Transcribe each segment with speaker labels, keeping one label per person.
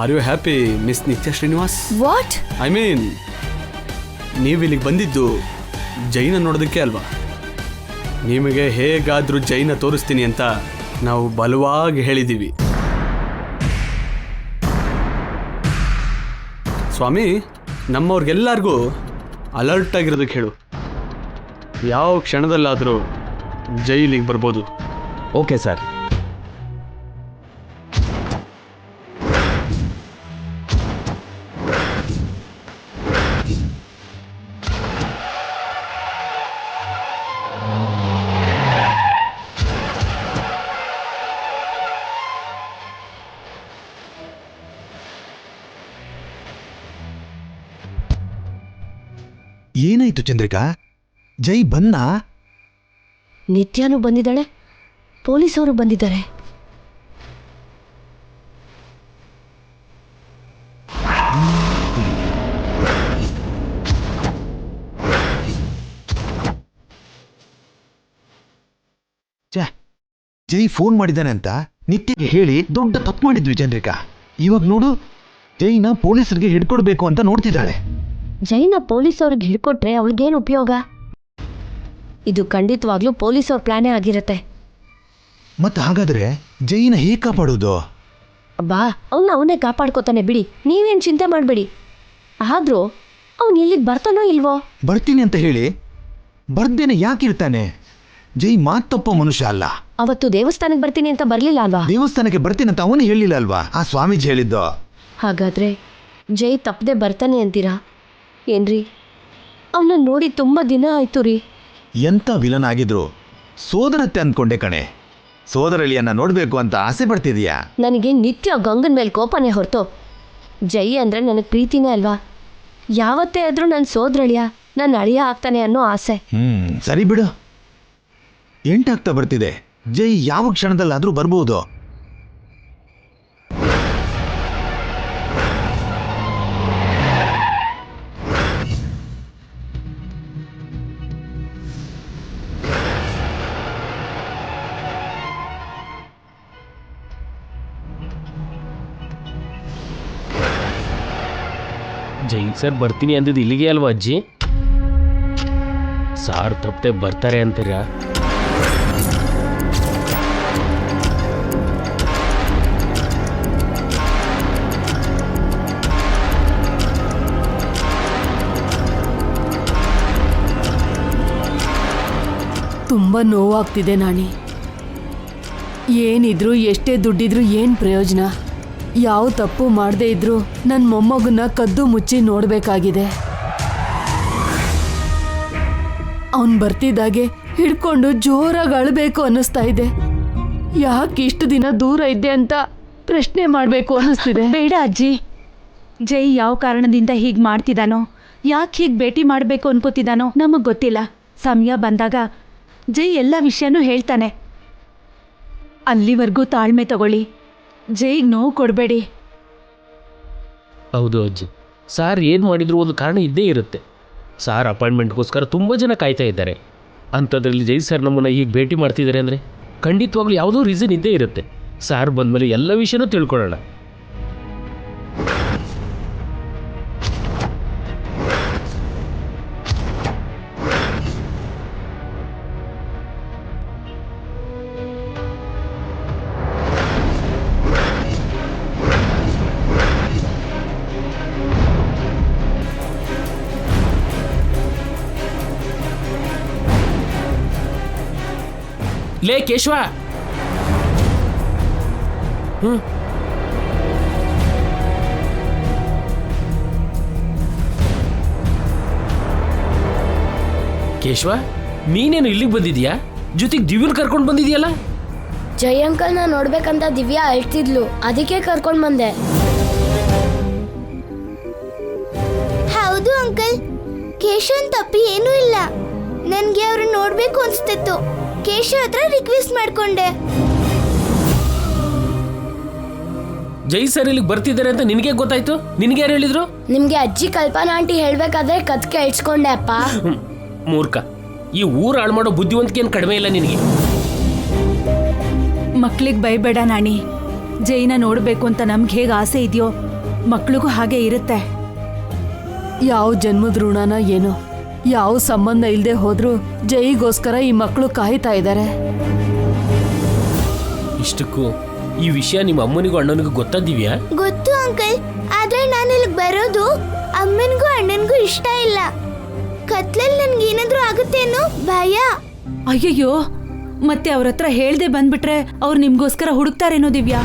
Speaker 1: Are you happy miss ನಿತ್ಯ Srinivas?
Speaker 2: What?
Speaker 1: I mean, ನೀವು ಇಲ್ಲಿಗೆ ಬಂದಿದ್ದು ಜೈನ ನೋಡೋದಕ್ಕೆ ಅಲ್ವಾ? ನಿಮಗೆ ಹೇಗಾದರೂ ಜೈನ ತೋರಿಸ್ತೀನಿ ಅಂತ ನಾವು ಬಲವಾಗಿ ಹೇಳಿದ್ದೀವಿ. ಸ್ವಾಮಿ, ನಮ್ಮವ್ರಿಗೆಲ್ಲರಿಗೂ ಅಲರ್ಟ್ ಆಗಿರೋದಕ್ಕೆ ಹೇಳು. ಯಾವ ಕ್ಷಣದಲ್ಲಾದರೂ ಜೈಲಿಗೆ ಬರ್ಬೋದು.
Speaker 3: Okay sir.
Speaker 4: ಏನಾಯ್ತು ಚಂದ್ರಿಕಾ? ಜೈ ಬಂದ?
Speaker 2: ನಿತ್ಯನೂ ಬಂದಿದ್ದಾಳೆ, ಪೊಲೀಸವರು ಬಂದಿದ್ದಾರೆ.
Speaker 4: ಜೈ ಫೋನ್ ಮಾಡಿದ್ದಾನೆ ಅಂತ ನಿತ್ಯಗೆ ಹೇಳಿ ದೊಡ್ಡ ತಪ್ಪು ಮಾಡಿದ್ವಿ ಚಂದ್ರಿಕಾ. ಇವಾಗ ನೋಡು, ಜೈನ ಪೊಲೀಸರಿಗೆ ಹಿಡ್ಕೊಡ್ಬೇಕು ಅಂತ ನೋಡ್ತಿದ್ದಾಳೆ.
Speaker 2: ಜೈನ ಪೊಲೀಸವ್ರಿಗೆ ಹಿಡ್ಕೊಟ್ರೆ ಅವಳಿಗೇನು ಉಪಯೋಗ? ಇದು ಖಂಡಿತವಾಗ್ಲೂ ಪೊಲೀಸವ್ರ ಪ್ಲಾನೇ ಆಗಿರತ್ತೆ.
Speaker 4: ಮತ್ತೆ ಹಾಗಾದ್ರೆ ಜೈನ ಹೇಗೆ ಕಾಪಾಡೋದು?
Speaker 2: ಬಾ, ಅವನೇ ಕಾಪಾಡ್ಕೋತಾನೆ ಬಿಡಿ, ನೀವೇನು ಚಿಂತೆ ಮಾಡಬೇಡಿ. ಆದರೂ ಅವನು ಇಲ್ಲಿಗೆ ಬರ್ತಾನೋ ಇಲ್ವೋ?
Speaker 4: ಬರ್ತೀನಿ ಅಂತ ಹೇಳಿ ಬರ್ದೇನೆ ಯಾಕಿರ್ತಾನೆ? ಜೈ ಮಾತಪ್ಪ ಮನುಷ್ಯ ಅಲ್ಲ.
Speaker 2: ಅವತ್ತು ದೇವಸ್ಥಾನಕ್ಕೆ ಬರ್ತೀನಿ ಅಂತ ಬರಲಿಲ್ಲ ಅಲ್ವಾ?
Speaker 4: ದೇವಸ್ಥಾನಕ್ಕೆ ಬರ್ತೀನಿ ಅಂತ ಅವನು ಹೇಳಿಲ್ಲ ಅಲ್ವಾ? ಆ ಸ್ವಾಮೀಜಿ ಹೇಳಿದ್ದು.
Speaker 2: ಹಾಗಾದ್ರೆ ಜೈ ತಪ್ಪದೆ ಬರ್ತಾನೆ ಅಂತೀರಾ ಏನ್ರಿ? ಅವನ್ನ ನೋಡಿ ತುಂಬ ದಿನ ಆಯ್ತು ರೀ.
Speaker 4: ಎಂಥ ವಿಲನ್ ಆಗಿದ್ರು ಸೋದರತ್ತೆ ಅಂದ್ಕೊಂಡೆ ಕಣೆ. ಸೋದರಳಿಯನ್ನ ನೋಡಬೇಕು ಅಂತ ಆಸೆ ಪಡ್ತಿದೀಯಾ?
Speaker 2: ನನಗೆ ನಿತ್ಯ ಗಂಗನ ಮೇಲೆ ಕೋಪನೇ ಹೊರತು ಜೈ ಅಂದರೆ ನನಗೆ ಪ್ರೀತಿನೇ ಅಲ್ವಾ? ಯಾವತ್ತೇ ಆದರೂ ನನ್ನ ಸೋದರಳಿಯ ನನ್ನ ಅಳಿಯ ಆಗ್ತಾನೆ ಅನ್ನೋ ಆಸೆ.
Speaker 4: ಸರಿ ಬಿಡು, ಎಂಟಾಗ್ತಾ ಬರ್ತಿದೆ. ಜೈ ಯಾವ ಕ್ಷಣದಲ್ಲಾದರೂ ಬರ್ಬೋದು.
Speaker 5: ಜೈ ಸರ್ ಬರ್ತೀನಿ ಅಂದಿದ್ದು ಇಲ್ಲಿಗೆ ಅಲ್ವಾ ಅಜ್ಜಿ? ಸಾರ್ ತಪ್ಪದೆ ಬರ್ತಾರೆ ಅಂತೀರಾ?
Speaker 6: ತುಂಬ ನೋವಾಗ್ತಿದೆ ನಾಣಿ. ಏನಿದ್ರು ಎಷ್ಟೇ ದುಡ್ಡಿದ್ರು ಏನು ಪ್ರಯೋಜನ? ಯಾವ ತಪ್ಪು ಮಾಡದೇ ಇದ್ರು ನನ್ನ ಮೊಮ್ಮಗನ್ನ ಕದ್ದು ಮುಚ್ಚಿ ನೋಡಬೇಕಾಗಿದೆ. ಅವನು ಬರ್ತಿದ್ದಾಗೆ ಹಿಡ್ಕೊಂಡು ಜೋರಾಗಿ ಅಳಬೇಕು ಅನ್ನಿಸ್ತಾ ಇದೆ. ಯಾಕೆ ಇಷ್ಟು ದಿನ ದೂರ ಇದ್ದೆ ಅಂತ ಪ್ರಶ್ನೆ ಮಾಡಬೇಕು ಅನ್ನಿಸ್ತಿದೆ.
Speaker 7: ಬೇಡ ಅಜ್ಜಿ, ಜೈ ಯಾವ ಕಾರಣದಿಂದ ಹೀಗೆ ಮಾಡ್ತಿದ್ದಾನೋ, ಯಾಕೆ ಹೀಗೆ ಭೇಟಿ ಮಾಡಬೇಕು ಅನ್ಕೋತಿದ್ದಾನೋ ನಮಗೆ ಗೊತ್ತಿಲ್ಲ. ಸಮಯ ಬಂದಾಗ ಜೈ ಎಲ್ಲ ವಿಷಯನೂ ಹೇಳ್ತಾನೆ. ಅಲ್ಲಿವರೆಗೂ ತಾಳ್ಮೆ ತಗೊಳ್ಳಿ, ಜೈಗೆ ನೋವು ಕೊಡಬೇಡಿ.
Speaker 5: ಹೌದು ಅಜ್ಜಿ, ಸಾರ್ ಏನು ಮಾಡಿದ್ರು ಒಂದು ಕಾರಣ ಇದ್ದೇ ಇರುತ್ತೆ. ಸಾರ್ ಅಪಾಯಿಂಟ್ಮೆಂಟ್ಗೋಸ್ಕರ ತುಂಬ ಜನ ಕಾಯ್ತಾ ಇದ್ದಾರೆ. ಅಂಥದ್ರಲ್ಲಿ ಜೈ ಸರ್ ನಮ್ಮನ್ನು ಈಗ ಭೇಟಿ ಮಾಡ್ತಿದ್ದಾರೆ ಅಂದರೆ ಖಂಡಿತವಾಗ್ಲೂ ಯಾವುದೋ ರೀಸನ್ ಇದ್ದೇ ಇರುತ್ತೆ. ಸಾರ್ ಬಂದಮೇಲೆ ಎಲ್ಲ ವಿಷಯನೂ ತಿಳ್ಕೊಳ್ಳೋಣ. ಲೇ ಕೇಶವ, ಕೇಶವ, ನೀನೇನು ಇಲ್ಲಿಗೆ ಬಂದಿದ್ಯಾ? ಜೊತೆಗೆ ದಿವ್ಯನ್ ಕರ್ಕೊಂಡು ಬಂದಿದ್ಯಲ್ಲ?
Speaker 8: ಜೈ ಅಂಕಲ್ನ ನೋಡ್ಬೇಕಂತ ದಿವ್ಯಾ ಅಳ್ತಿದ್ಲು, ಅದಕ್ಕೆ ಕರ್ಕೊಂಡು ಬಂದೆ. ಹೌದು ಅಂಕಲ್, ಕೇಶವನ್ ತಪ್ಪಿ ಏನೂ ಇಲ್ಲ. ನನ್ಗೆ ಅವ್ರನ್ನ ನೋಡ್ಬೇಕು ಅನ್ಸ್ತಿತ್ತು. ಕೇಶವ್ ಹತ್ರ ರಿಕ್ವೆಸ್ಟ್ ಮಾಡ್ಕೊಂಡೆ.
Speaker 5: ಜೈ ಸರ್ ಇಲ್ಲಿಗೆ ಬರ್ತಿದ್ದಾರೆ ಅಂತ ನಿನಗೆ ಗೊತ್ತಾಯ್ತು? ನಿನಗೆ ಯಾರು ಹೇಳಿದ್ರು?
Speaker 8: ನಿಮ್ಗೆ ಅಜ್ಜಿ ಕಲ್ಪನಾ ಆಂಟಿ ಹೇಳ್ಬೇಕಾದ್ರೆ ಕತ್ ಕೇಳಿಸ್ಕೊಂಡೆ ಅಪ್ಪ.
Speaker 5: ಮೂರ್ಖ, ಈ ಊರು ಹಾಳು ಮಾಡೋ ಬುದ್ಧಿವಂತಿಕೆ ಏನು ಕಡಿಮೆ ಇಲ್ಲ ನಿನಗೆ.
Speaker 7: ಮಕ್ಳಿಗೆ ಬೈಬೇಡ ನಾಣಿ. ಜೈನ ನೋಡ್ಬೇಕು ಅಂತ ನಮ್ಗೆ ಹೇಗೆ ಆಸೆ ಇದೆಯೋ ಮಕ್ಳಿಗೂ ಹಾಗೆ ಇರುತ್ತೆ.
Speaker 6: ಯಾವ ಜನ್ಮದ ಋಣನ ಏನೋ, ಯಾವ ಸಂಬಂಧ ಇಲ್ಲದೆ ಹೋದ್ರೂ ಜೈಗೋಸ್ಕರ ಈ ಮಕ್ಕಳು ಕಾಯ್ತಾ ಇದ್ದಾರೆ.
Speaker 5: ಇಷ್ಟಕ್ಕೂ ಈ ವಿಷಯ ನಿಮ್ಮ ಅಮ್ಮನಿಗೂ ಅಣ್ಣನಿಗೂ ಗೊತ್ತಾದಿವ್ಯಾ?
Speaker 8: ಗೊತ್ತು ಅಂಕಲ್, ಆದ್ರೆ ನಾನು ಇಲ್ಲಿಗೆ ಬರೋದು ಅಮ್ಮನಿಗೂ ಅಣ್ಣನಿಗೂ ಇಷ್ಟ ಇಲ್ಲ. ಕತ್ಲಲ್ಲಿ ನನ್ಗೆ ಏನಾದ್ರೂ ಆಗುತ್ತೆ ಅನ್ನೋ ಭಯ.
Speaker 7: ಅಯ್ಯಯ್ಯೋ, ಮತ್ತೆ ಅವ್ರ ಹತ್ರ ಹೇಳ್ದೆ ಬಂದ್ಬಿಟ್ರೆ ಅವ್ರು ನಿಮ್ಗೋಸ್ಕರ ಹುಡುಕ್ತಾರೇನೋ ದಿವ್ಯಾ.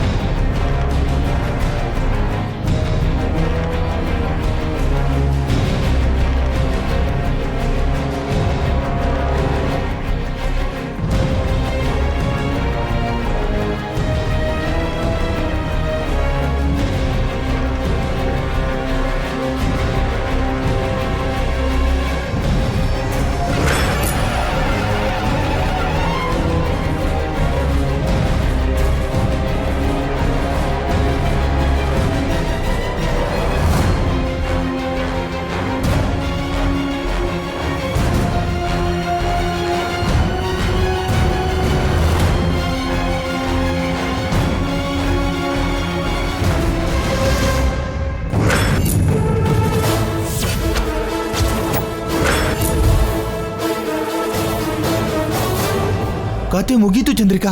Speaker 4: ಕತೆ ಮುಗೀತು ಚಂದ್ರಿಕಾ.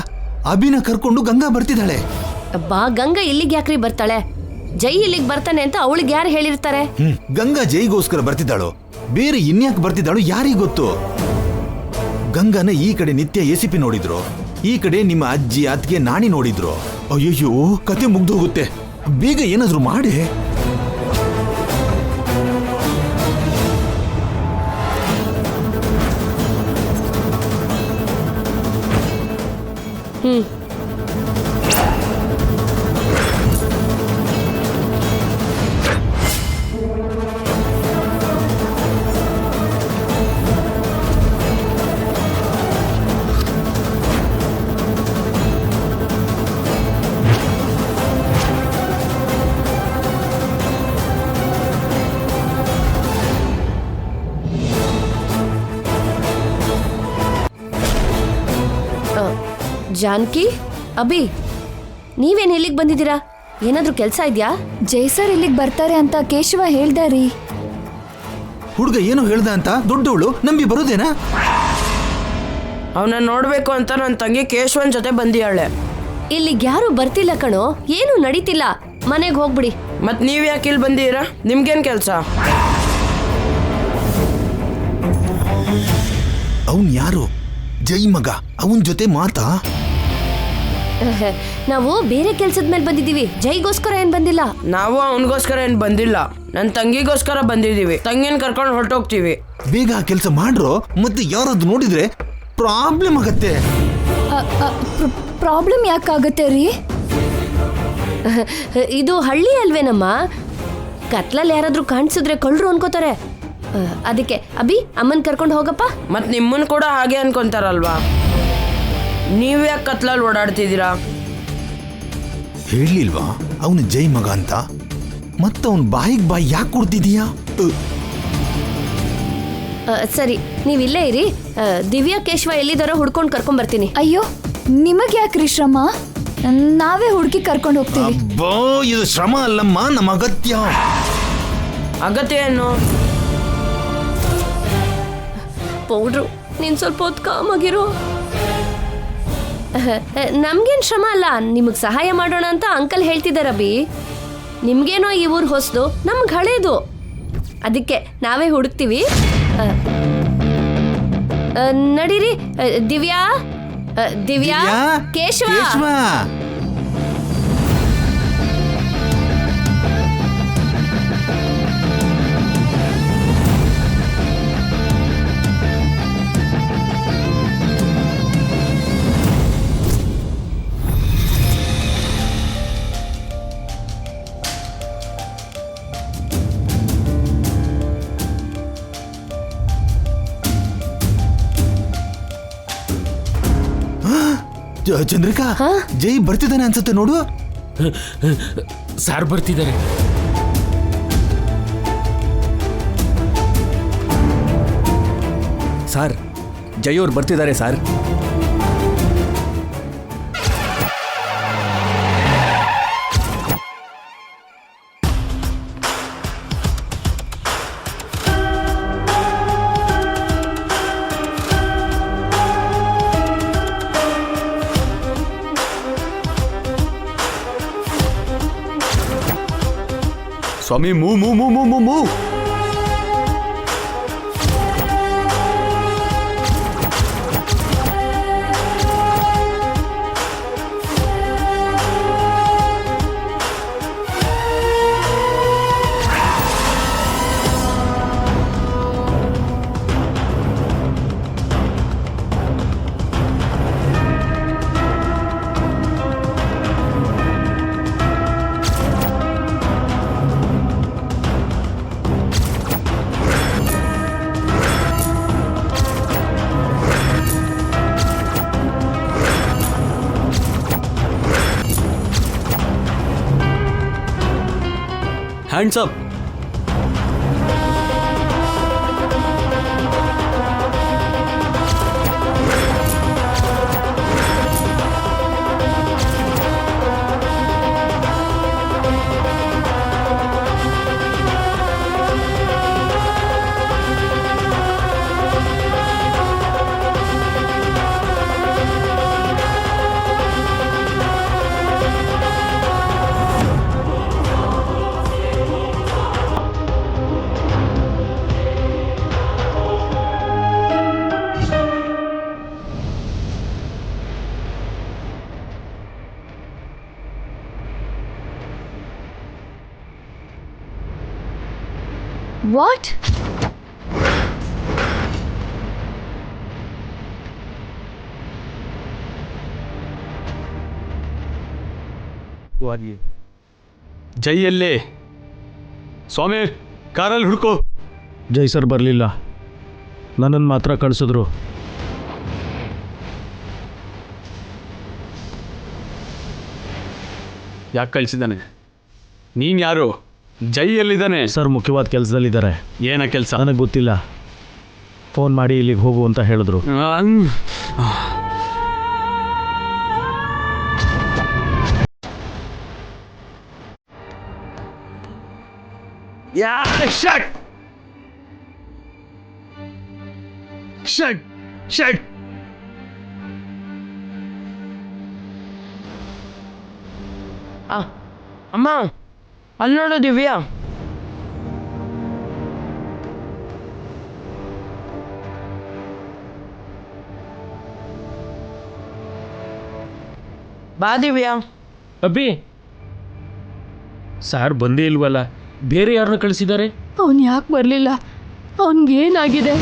Speaker 4: ಅಭಿನ ಕರ್ಕೊಂಡು ಗಂಗಾ ಬರ್ತಿದ್ದಾಳೆ.
Speaker 2: ಬಾ, ಗಂಗಾ ಇಲ್ಲಿಗೆ ಯಾಕ್ರಿ ಬರ್ತಾಳೆ? ಜೈ ಇಲ್ಲಿಗೆ ಬರ್ತಾನೆ ಅಂತ ಅವಳಿಗೆ ಯಾರು ಹೇಳಿರ್ತಾರೆ?
Speaker 4: ಗಂಗಾ ಜೈಗೋಸ್ಕರ ಬರ್ತಿದ್ದಾಳು, ಬೇರೆ ಇನ್ಯಾಕೆ ಬರ್ತಿದ್ದಾಳು ಯಾರಿಗ್ ಗೊತ್ತು. ಗಂಗಾನ ಈ ಕಡೆ ನಿತ್ಯ ಎಸಿಪಿ ನೋಡಿದ್ರು, ಈ ಕಡೆ ನಿಮ್ಮ ಅಜ್ಜಿ ಅತ್ತಿಗೆ ನಾಣಿ ನೋಡಿದ್ರು. ಅಯ್ಯಯ್ಯೋ, ಕತೆ ಮುಗ್ದೋಗುತ್ತೆ. ಬೇಗ ಏನಾದ್ರೂ ಮಾಡಿ.
Speaker 2: ಜಾನ್ಕಿ, ಅಭಿ, ನೀವೇನ್ ಇಲ್ಲಿಗೆ ಬಂದಿದ್ದೀರಾ? ಏನಾದ್ರೂ ಕೆಲಸ ಇದೆಯಾ?
Speaker 3: ಜೈ ಸರ್ ಇಲ್ಲಿಗೆ ಬರ್ತಾರೆ ಅಂತ ಕೇಶವ ಹೇಳ್ದಾರಿ.
Speaker 4: ಹುಡುಗ ಏನೋ ಹೇಳ್ದ ಅಂತ ದೊಡ್ಡವಳು ನಂಬಿ ಬರೋದೇನಾ?
Speaker 9: ಅವನ ನೋಡ್ಬೇಕು ಅಂತ ನನ್ನ ತಂಗಿ ಕೇಶವನ್ ಜೊತೆ ಬಂದಿಯಾಳೆ.
Speaker 2: ಇಲ್ಲಿಗೆ ಯಾರು ಬರ್ತಿಲ್ಲ ಕಣೋ, ಏನು ನಡೀತಿಲ್ಲ. ಮನೆಗೆ ಹೋಗ್ಬಿಡಿ.
Speaker 9: ಮತ್ ನೀವ್ ಯಾಕೆ ಇಲ್ಲಿ ಬಂದಿರಾ? ನಿಮ್ಗೇನ್ ಕೆಲ್ಸ?
Speaker 4: ಅವನ್ ಯಾರು? ಜೈ ಮಗ, ಅವನ್ ಜೊತೆ ಮಾತಾ?
Speaker 2: ನಾವು ಬೇರೆ ಕೆಲ್ಸದ ಮೇಲೆ ಬಂದಿದ್ದೀವಿ, ಜೈಗೋಸ್ಕರ ಏನ್ ಬಂದಿಲ್ಲ.
Speaker 9: ನಾವು ಅವನಿಗೋಸ್ಕರ ಏನ್ ಬಂದಿಲ್ಲ, ನನ್ನ ತಂಗಿಗೋಸ್ಕರ ಬಂದಿದೀವಿ. ತಂಗಿನ ಕರ್ಕೊಂಡು ಹೊರಟೋಗ್ತೀವಿ.
Speaker 4: ಬೇಗ ಆ ಕೆಲಸ ಮಾಡ್ರೋ, ಮತ್ತೆ ಯಾರಾದ್ರು ನೋಡಿದ್ರೆ ಪ್ರಾಬ್ಲಮ್ ಆಗತ್ತೆ.
Speaker 3: ಪ್ರಾಬ್ಲಮ್ ಯಾಕಾಗತ್ತೆ ರೀ?
Speaker 2: ಇದು ಹಳ್ಳಿ ಅಲ್ವೇನಮ್ಮ? ಕತ್ಲಲ್ಲಿ ಯಾರಾದ್ರೂ ಕಾಣಿಸಿದ್ರೆ ಕಳ್ರು ಅನ್ಕೋತಾರೆ. ಅದಕ್ಕೆ ಅಭಿ, ಅಮ್ಮನ್ ಕರ್ಕೊಂಡು ಹೋಗಪ್ಪ.
Speaker 9: ಮತ್ ನಿಮ್ಮನ್ ಕೂಡ ಹಾಗೆ ಅನ್ಕೊಂತಾರಲ್ವಾ? ನೀವ್ ಯಾಕೆ ಕತ್ಲಲ್ಲಿ ಓಡಾಡ್ತಿದ್ದೀರಾ?
Speaker 4: ಹೇಳಿಲ್ವಾ ಅವನು ಜೈ ಮಗ ಅಂತ? ಮತ್ತ ಅವನ್ ಬಾಯಿಗೆ ಬಾಯಿ ಯಾಕೆ ಕೊಡ್ತಿದೀಯಾ?
Speaker 2: ಸರಿ, ನೀವಿಲ್ಲೇ ಇರಿ. ದಿವ್ಯಾ, ಕೇಶವ ಎಲ್ಲಿದಾರೋ ಹುಡ್ಕೊಂಡು ಕರ್ಕೊಂಡ್ ಬರ್ತೀನಿ.
Speaker 3: ಅಯ್ಯೋ, ನಿಮಗೆ ಯಾಕ್ರಿ ಶ್ರಮ? ನಾವೇ ಹುಡುಕಿ ಕರ್ಕೊಂಡು ಹೋಗ್ತೀವಿ.
Speaker 4: ಅಬ್ಬಾ, ಇದು ಶ್ರಮ ಅಲ್ಲಮ್ಮ, ನಮ್ಮ ಅಗತ್ಯ.
Speaker 9: ಅಗತ್ಯ ಏನು?
Speaker 2: ಪೌಡ್ರು, ನೀನ್ ಸ್ವಲ್ಪ ಹೊತ್ತು ಕಾಮಾಗಿರೋ. ನಮ್ಗೇನ್ ಶ್ರಮ ಅಲ್ಲ, ನಿಮಗ್ ಸಹಾಯ ಮಾಡೋಣ ಅಂತ ಅಂಕಲ್ ಹೇಳ್ತಿದಾರ ಅಭಿ. ನಿಮ್ಗೇನೋ ಈ ಊರು ಹೊಸದು, ನಮ್ಗೆ ಹಳೇದು. ಅದಕ್ಕೆ ನಾವೇ ಹುಡುಕ್ತೀವಿ. ನಡೀರಿ. ದಿವ್ಯಾ, ದಿವ್ಯಾ, ಕೇಶವ.
Speaker 4: ಚಂದ್ರಿಕಾ, ಜೈ ಬರ್ತಿದ್ದಾನೆ ಅನ್ಸುತ್ತೆ ನೋಡು.
Speaker 5: ಸಾರ್ ಬರ್ತಿದ್ದಾರೆ.
Speaker 10: ಸಾರ್, ಜೈ ಅವ್ರು ಬರ್ತಿದ್ದಾರೆ ಸಾರ್.
Speaker 1: ಸ್ವಾಮಿ ಮೂ ಮೂ ಮೂ ಮೂ ಮೂ ಮೂ ಹ್ಯಾಂಡ್ಸ್ ಅಪ್.
Speaker 3: ವಾಟ್?
Speaker 1: ಜೈ ಎಲ್ಲಿ? ಸ್ವಾಮಿ ಕಾರಲ್ಲಿ ಹುಡುಕೋ.
Speaker 10: ಜೈ ಸರ್ ಬರಲಿಲ್ಲ, ನನ್ನನ್ನು ಮಾತ್ರ ಕಳಿಸಿದ್ರು.
Speaker 1: ಯಾಕೆ ಕಳಿಸಿದ್ದಾನೆ? ನೀನು ಯಾರು? ಜೈ ಎಲ್ಲಿದ್ದಾನೆ?
Speaker 10: ಸರ್ ಮುಖ್ಯವಾದ ಕೆಲಸದಲ್ಲಿದ್ದಾರೆ.
Speaker 1: ಏನ ಕೆಲಸ?
Speaker 10: ನನಗೆ ಗೊತ್ತಿಲ್ಲ. ಫೋನ್ ಮಾಡಿ ಇಲ್ಲಿಗೆ ಹೋಗು ಅಂತ ಹೇಳಿದ್ರು.
Speaker 9: ಅಮ್ಮ ಅಲ್ಲಿ ನೋಡು ದಿವ್ಯಾ. ಬಾ ದಿವ್ಯಾ.
Speaker 5: ಅಬ್ಬಿ, ಸಾರ್ ಬಂದೇ ಇಲ್ವಲ್ಲ? ಬೇರೆ ಯಾರನ್ನ ಕಳಿಸಿದ್ದಾರೆ?
Speaker 6: ಅವನು ಯಾಕೆ ಬರಲಿಲ್ಲ? ಅವನಿಗೇನಾಗಿದೆ?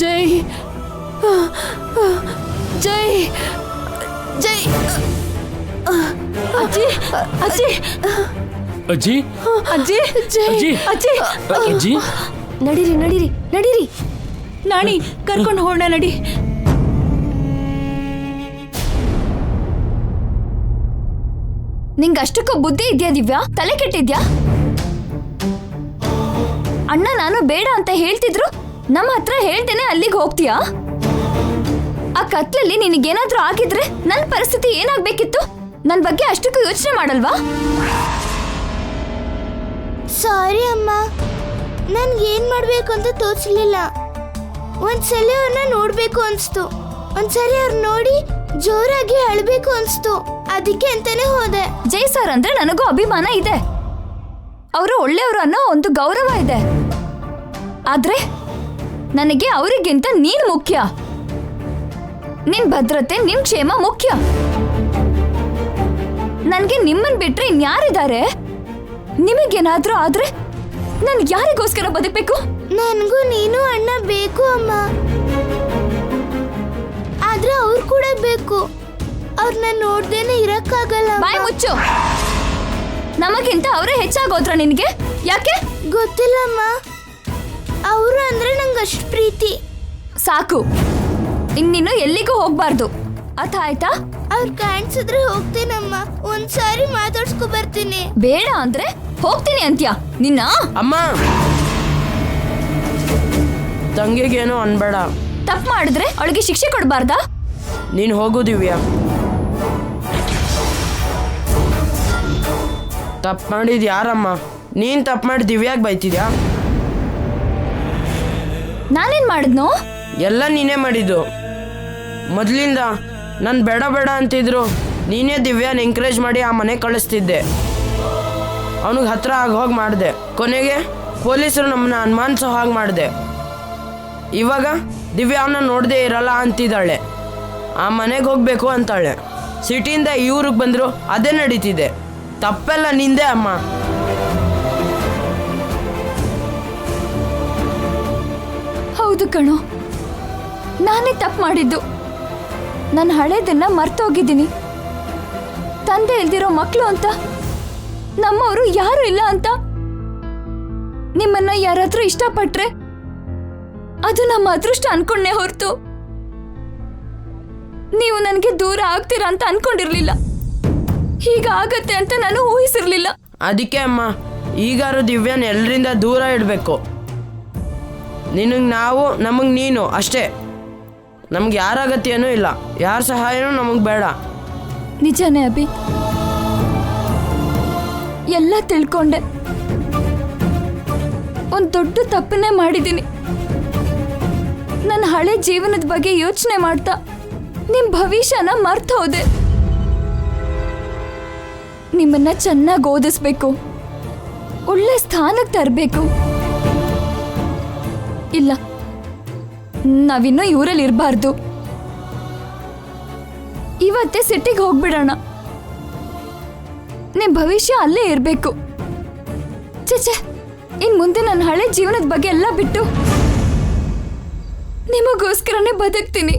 Speaker 6: ಜೈ ಜೈ ಜೈ ಅಜ್ಜಿ ಅಜ್ಜಿ
Speaker 5: ಅಜ್ಜಿ
Speaker 6: ಅಜ್ಜಿ
Speaker 5: ಅಜ್ಜಿ
Speaker 6: ಅಜ್ಜಿ
Speaker 5: ಅಜ್ಜಿ
Speaker 2: ನಡೀರಿ ನಡೀರಿ ನಡೀರಿ.
Speaker 7: ನಾಣಿ ಕರ್ಕೊಂಡು ಹೋಗೋಣ ನಡಿ.
Speaker 3: ನಿಂಗೆ ಅಷ್ಟಕ್ಕೂ ಬುದ್ಧಿ ಇದೆಯಾ ದಿವ್ಯಾ? ತಲೆ ಕೆಟ್ಟಿದ್ಯಾ? ಅಣ್ಣ ನಾನು ಬೇಡ ಅಂತ ಹೇಳ್ತಿದ್ರು, ನಮ್ಮ ಹತ್ರ ಹೇಳ್ತೇನೆ ಅಲ್ಲಿಗೆ ಹೋಗ್ತೀಯಾ? ಆ ಕತ್ಲಲ್ಲಿ ನಿನಗೇನಾದ್ರೂ ಆಗಿದ್ರೆ ನನ್ನ ಪರಿಸ್ಥಿತಿ ಏನಾಗ್ಬೇಕಿತ್ತು? ನನ್ನ ಬಗ್ಗೆ ಅಷ್ಟಕ್ಕೂ ಯೋಚನೆ ಮಾಡಲ್ವಾ?
Speaker 8: ಸಾರಿ ಅಮ್ಮ, ನನ್ಗೇನ್ ಮಾಡ್ಬೇಕು ಅಂತ ತೋಚಲಿಲ್ಲ. ಒಂದ್ಸಲಿ ಅವ್ರನ್ನ ನೋಡ್ಬೇಕು ಅನ್ಸ್ತು, ಒಂದ್ಸರಿ ಅವ್ರ ನೋಡಿ ಜೋರಾಗಿ ಅಳ್ಬೇಕು ಅನ್ಸ್ತು. ಅದಕ್ಕೆ ಅಂತಾನೆ ಹೋದೆ.
Speaker 3: ಜೈ ಸರ್ ಅಂದ್ರೆ ನನಗೂ ಅಭಿಮಾನ ಇದೆ, ಅವರು ಒಳ್ಳೆಯವರು ಅನ್ನೋ ಒಂದು ಗೌರವ ಇದೆ. ಆದ್ರೆ ನನಗೆ ಅವರಿಗಿಂತ ನೀನ್ ಮುಖ್ಯ. ನಿನ್ ಭದ್ರತೆ, ನಿನ್ ಕ್ಷೇಮ ಮುಖ್ಯ. ನನ್ಗೆ ನಿಮ್ಮನ್ ಬಿಟ್ರೆ ಇನ್ಯಾರಿದ್ದಾರೆ? ನಿಮಗೇನಾದ್ರೂ ಆದ್ರೆ ನಾನು ಯಾರಿಗೋಸ್ಕರ ಬದುಕಬೇಕು?
Speaker 8: ನನ್ಗೂ ನೀನು ಅಣ್ಣ ಬೇಕು ಅಮ್ಮ, ಆದ್ರೆ ಅವ್ರು ಕೂಡ ಬೇಕು. ಅವ್ರನ್ನ ನೋಡ್ದೇನೆ ಇರಕ್ಕಾಗಲ್ಲ.
Speaker 3: ಬಾಯ್ ಮುಚ್ಚು. ನಮಗಿಂತ ಅವರೇ ಹೆಚ್ಚಾಗೋದ್ರ ನಿನ್ಗೆ? ಯಾಕೆ
Speaker 8: ಗೊತ್ತಿಲ್ಲಮ್ಮ, ಅವರು ಅಂದ್ರೆ ನಂಗೆ ಅಷ್ಟು ಪ್ರೀತಿ.
Speaker 3: ಸಾಕು, ಇನ್ನಿನ್ನು ಎಲ್ಲಿಗೂ ಹೋಗ್ಬಾರ್ದು, ಅರ್ಥ ಆಯ್ತಾ?
Speaker 8: ಅವ್ರು ಕಾಣಿಸಿದ್ರೆ ಹೋಗ್ತೀನಮ್ಮ, ಒಂದ್ಸಾರಿ ಮಾತಾಡ್ಸ್ಕೊ ಬರ್ತೀನಿ.
Speaker 3: ಬೇಡ ಅಂದ್ರೆ ಹೋಗ್ತೀನಿ ಅಂತ್ಯಾ ನಿನ್ನ?
Speaker 9: ಅಮ್ಮ, ತಂಗಿಗೇನು ಅನ್ಬೇಡ.
Speaker 3: ತಪ್ಪು ಮಾಡಿದ್ರೆ ಅವಳಿಗೆ ಶಿಕ್ಷೆ ಕೊಡಬಾರ್ದಾ?
Speaker 9: ನೀನು ಹೋಗು ದಿವ್ಯಾ. ತಪ್ಪು ಮಾಡಿದ್ ಯಾರಮ್ಮ? ನೀನು ತಪ್ಪು ಮಾಡಿ ದಿವ್ಯಾಗ ಬೈತಿದ್ಯಾ?
Speaker 3: ನಾನೇನ್ ಮಾಡಿದ್ನೋ?
Speaker 9: ಎಲ್ಲ ನೀನೇ ಮಾಡಿದ್ದು. ಮೊದಲಿಂದ ನಾನು ಬೇಡ ಬೇಡ ಅಂತಿದ್ರು ನೀನೇ ದಿವ್ಯಾನ ಎಂಕರೇಜ್ ಮಾಡಿ ಆ ಮನೆ ಕಳಿಸ್ತಿದ್ದೆ. ಅವನಿಗೆ ಹತ್ರ ಹೋಗಿ ಮಾಡಿದೆ. ಕೊನೆಗೆ ಪೊಲೀಸರು ನಮ್ಮನ್ನ ಅನುಮಾನಿಸೋ ಹಾಗೆ ಮಾಡಿದೆ. ಇವಾಗ ದಿವ್ಯಾ ಅವನ್ನ ನೋಡದೆ ಇರಲ್ಲ ಅಂತಿದ್ದಾಳೆ. ಆ ಮನೆಗೆ ಹೋಗಬೇಕು ಅಂತಾಳೆ. ಸಿಟಿಯಿಂದ ಇವ್ರಿಗೆ ಬಂದರು ಅದೇ ನಡೀತಿದೆ. ತಪ್ಪೆಲ್ಲ ನಿಂದೆ ಅಮ್ಮ.
Speaker 3: ಹೌದು ಕಣೋ, ನಾನೇ ತಪ್ಪು ಮಾಡಿದ್ದು. ನಾನು ಹಳೇದನ್ನ ಮರ್ತೋಗಿದ್ದೀನಿ. ತಂದೆ ಇಲ್ದಿರೋ ಮಕ್ಕಳು ಅಂತ ನಮ್ಮವರು ಯಾರು ಇಲ್ಲ ಅಂತ ನಿಮ್ಮನ್ನ ಯಾರಾದ್ರೂ ಇಷ್ಟಪಟ್ರೆ ಅದು ನಮ್ಮ ಅದೃಷ್ಟ ಅನ್ಕೊಂಡೆ ಹೊರತು ನೀವು ನನಗೆ ದೂರ ಆಗ್ತೀರಾ ಅಂತ ಅನ್ಕೊಂಡಿರ್ಲಿಲ್ಲ. ಹೀಗ ಆಗತ್ತೆ ಅಂತ ನಾನು ಊಹಿಸಿರ್ಲಿಲ್ಲ.
Speaker 9: ಅದಕ್ಕೆ ಅಮ್ಮ ಈಗಾರು ದಿವ್ಯಾನ ಎಲ್ಲರಿಂದ ದೂರ ಇಡಬೇಕು. ನಿನಗೆ ನಾವು, ನಮಗೆ ನೀನು ಅಷ್ಟೇ. ನಮ್ಗೆ ಯಾರ ಅಗತ್ಯನೂ ಇಲ್ಲ, ಯಾರ ಸಹಾಯನೂ ನಮಗೆ ಬೇಡ.
Speaker 3: ನಿಜನೇ ಅಭಿ, ಎಲ್ಲ ತಿಳ್ಕೊಂಡೆ. ಒಂದು ದೊಡ್ಡ ತಪ್ಪನ್ನೇ ಮಾಡಿದ್ದೀನಿ. ನನ್ನ ಹಳೆ ಜೀವನದ ಬಗ್ಗೆ ಯೋಚನೆ ಮಾಡ್ತಾ ನಿಮ್ ಭವಿಷ್ಯನ ಮರ್ತು ಹೋದೆ. ನಿಮ್ಮನ್ನ ಚೆನ್ನಾಗಿ ಓದಿಸ್ಬೇಕು, ಒಳ್ಳೆ ಸ್ಥಾನಕ್ಕೆ ತರಬೇಕು. ಇಲ್ಲ, ನಾವಿನ್ನೂ ಇವರಲ್ಲಿ ಇರಬಾರ್ದು. ಇವತ್ತೇ ಸಿಟಿಗೆ ಹೋಗ್ಬಿಡೋಣ. ನಿಮ್ ಭವಿಷ್ಯ ಅಲ್ಲೇ ಇರಬೇಕು. ಚೇಚೆ, ಇನ್ ಮುಂದೆ ನನ್ನ ಹಳೆ ಜೀವನದ ಬಗ್ಗೆ ಎಲ್ಲ ಬಿಟ್ಟು ನಿಮಗೋಸ್ಕರನೇ ಬದುಕ್ತೀನಿ.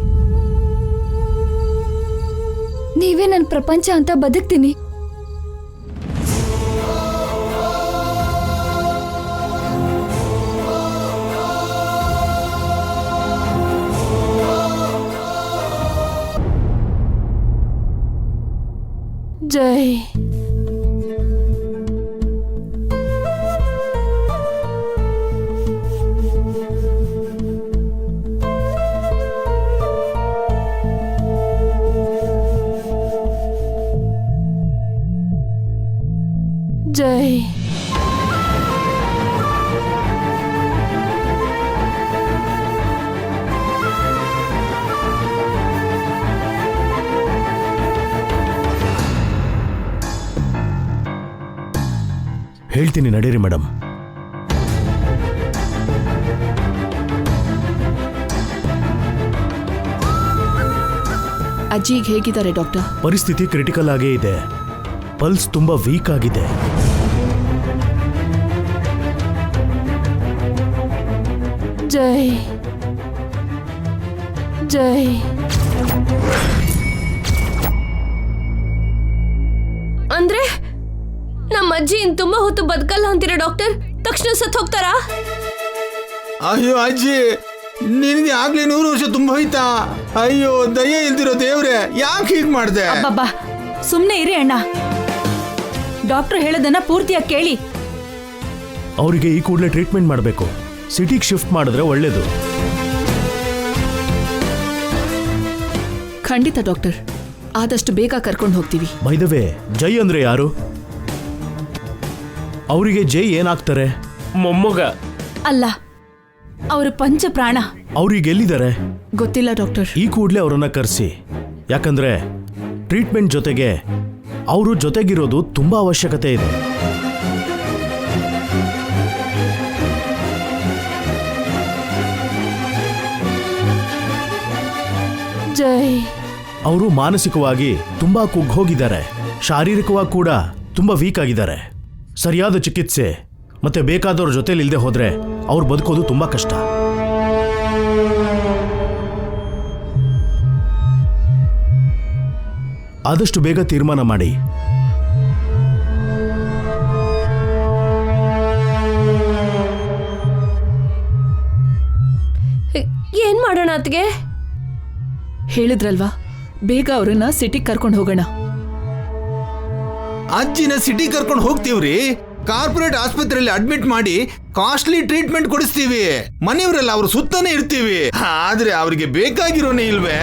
Speaker 3: ನೀವೇ ನನ್ನ ಪ್ರಪಂಚ ಅಂತ ಬದುಕ್ತೀನಿ.
Speaker 6: ಜೈ. ಜೈ.
Speaker 10: ಹೇಳ್ತೀನಿ ನಡೀರಿ ಮೇಡಮ್.
Speaker 6: ಅಜ್ಜಿಗೆ ಹೇಗಿದ್ದಾರೆ ಡಾಕ್ಟರ್?
Speaker 10: ಪರಿಸ್ಥಿತಿ ಕ್ರಿಟಿಕಲ್ ಆಗೇ ಇದೆ. ಪಲ್ಸ್ ತುಂಬಾ ವೀಕ್ ಆಗಿದೆ.
Speaker 6: ಜೈ ಜೈ.
Speaker 2: ಅಂದ್ರೆ ನಮ್ಮ ಅಜ್ಜಿ ಇನ್ ತುಂಬಾ ಹೊತ್ತು ಬದುಕಲ್ಲ ಅಂತೀರಾ ಡಾಕ್ಟರ್? ತಕ್ಷಣ ಸತ್ ಹೋಗ್ತಾರಾ?
Speaker 4: ಅಯ್ಯೋ ಅಜ್ಜಿ, ನಿನಗೆ ಆಗ್ಲೇ 100 ವರ್ಷ ತುಂಬ ಹೋಯ್ತಾ? ಅಯ್ಯೋ ದಯ ಇಲ್ದಿರೋ ದೇವ್ರೆ, ಯಾಕೆ ಹೀಗೆ ಮಾಡ್ದೆ?
Speaker 7: ಅಬ್ಬಬ್ಬಾ, ಸುಮ್ಮನೆ ಇರಿ ಅಣ್ಣ. ಡಾಕ್ಟರ್ ಹೇಳೋದನ್ನ ಪೂರ್ತಿಯಾಗಿ ಕೇಳಿ.
Speaker 10: ಅವರಿಗೆ ಈ ಕೂಡಲೇ ಟ್ರೀಟ್ಮೆಂಟ್ ಮಾಡಬೇಕು. ಸಿಟಿಗೆ ಶಿಫ್ಟ್ ಮಾಡಿದ್ರೆ ಒಳ್ಳೇದು.
Speaker 6: ಖಂಡಿತ ಡಾಕ್ಟರ್, ಆದಷ್ಟು ಬೇಗ ಕರ್ಕೊಂಡು ಹೋಗ್ತೀವಿ.
Speaker 10: ಬೈ ದ ವೇ, ಜೈ ಅಂದ್ರೆ ಯಾರು? ಅವರಿಗೆ ಜೈ ಏನಾಗ್ತಾರೆ?
Speaker 5: ಮೊಮ್ಮಗ
Speaker 7: ಅಲ್ಲ, ಅವರು ಪಂಚಪ್ರಾಣ.
Speaker 10: ಅವ್ರಿಗೆ ಎಲ್ಲಿದ್ದಾರೆ?
Speaker 6: ಗೊತ್ತಿಲ್ಲ ಡಾಕ್ಟರ್.
Speaker 10: ಈ ಕೂಡಲೇ ಅವರನ್ನ ಕರೆಸಿ. ಯಾಕಂದ್ರೆ ಟ್ರೀಟ್ಮೆಂಟ್ ಜೊತೆಗೆ ಅವರು ಜೊತೆಗಿರೋದು ತುಂಬಾ ಅವಶ್ಯಕತೆ ಇದೆ.
Speaker 6: ಜೈ.
Speaker 10: ಅವರು ಮಾನಸಿಕವಾಗಿ ತುಂಬಾ ಕುಗ್ಗೋಗಿದ್ದಾರೆ. ಶಾರೀರಿಕವಾಗಿ ಕೂಡ ತುಂಬಾ ವೀಕ್ ಆಗಿದ್ದಾರೆ. ಸರಿಯಾದ ಚಿಕಿತ್ಸೆ ಮತ್ತೆ ಬೇಕಾದವ್ರ ಜೊತೆಲಿ ಇಲ್ಲದೆ ಹೋದ್ರೆ ಅವ್ರು ಬದುಕೋದು ತುಂಬಾ ಕಷ್ಟ. ಆದಷ್ಟು ಬೇಗ ತೀರ್ಮಾನ ಮಾಡಿ.
Speaker 2: ಏನ್ ಮಾಡೋಣ ಅತ್ಗೆ?
Speaker 6: ಹೇಳಿದ್ರಲ್ವಾ, ಬೇಗ ಅವ್ರನ್ನ ಸಿಟಿಗೆ ಕರ್ಕೊಂಡು ಹೋಗೋಣ.
Speaker 4: ಅಜ್ಜಿನ ಸಿಟಿ ಕರ್ಕೊಂಡು ಹೋಗ್ತೀವ್ರಿ. ಕಾರ್ಪೊರೇಟ್ ಆಸ್ಪತ್ರೆಯಲ್ಲಿ ಅಡ್ಮಿಟ್ ಮಾಡಿ ಕಾಸ್ಟ್ಲಿ ಟ್ರೀಟ್ಮೆಂಟ್ ಕೊಡಿಸ್ತೀವಿ. ಮನೆಯವರೆಲ್ಲ ಅವ್ರ ಸುತ್ತಾನೆ ಇರ್ತೀವಿ. ಆದ್ರೆ ಅವ್ರಿಗೆ ಬೇಕಾಗಿರೋನೇ ಇಲ್ವೇ?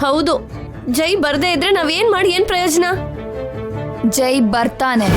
Speaker 2: ಹೌದು, ಜೈ ಬರ್ದೇ ಇದ್ರೆ ನಾವೇನ್ ಮಾಡಿ ಏನ್ ಪ್ರಯೋಜನ?
Speaker 3: ಜೈ ಬರ್ತಾನೆ.